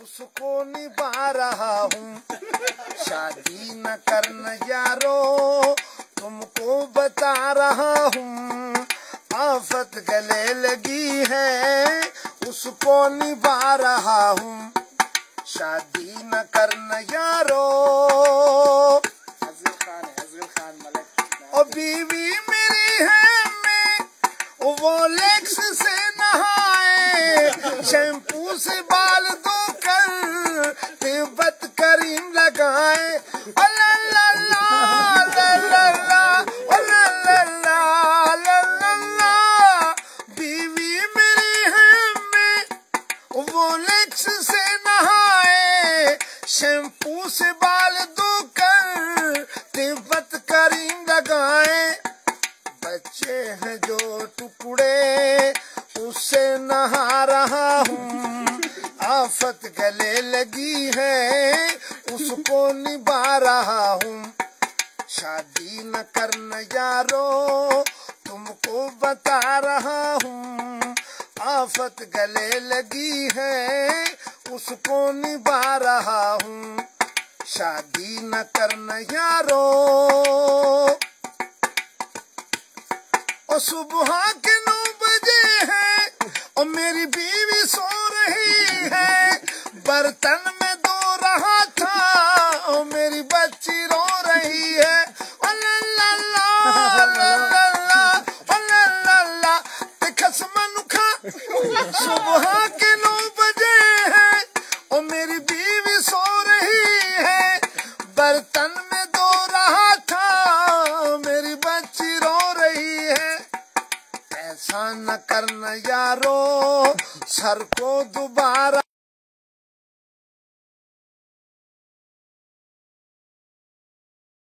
उसको निभा रहा हूँ। शादी न करना यारो तुमको बता रहा हूँ। आफत गले लगी है उसको निभा रहा हूँ। शादी न करना यारो। और बीवी मेरी है मैं वो लेक्स से नहाए, शैम्पू से बाल धोकर तिब्बत करीम लगाए। अल्ला ला ला ला ला ला ला ला ला ला ला। बीवी मेरी है मैं वो लेक्स से नहाए, शैम्पू से बाल धोकर तिब्बत करीम लगाए। बच्चे हैं जो टुकड़े उससे नहा रहा हूँ। आफत गले लगी है उसको निभा रहा हूँ। शादी न करना यारो तुमको बता रहा हूँ। आफत गले लगी है उसको निभा रहा हूँ। शादी न करना यारो। और सुबह के 9 बजे है और मेरी बीवी सो रही है। बर्तन में धो रहा था और मेरी बच्ची रो रही है। ला ला ला ला खस मनुखा। सुबह के 9 बजे है और मेरी बीवी सो रही है। बर्तन में धो रहा था मेरी बच्ची रो रही है। ऐसा न करना यारो सर को दुबा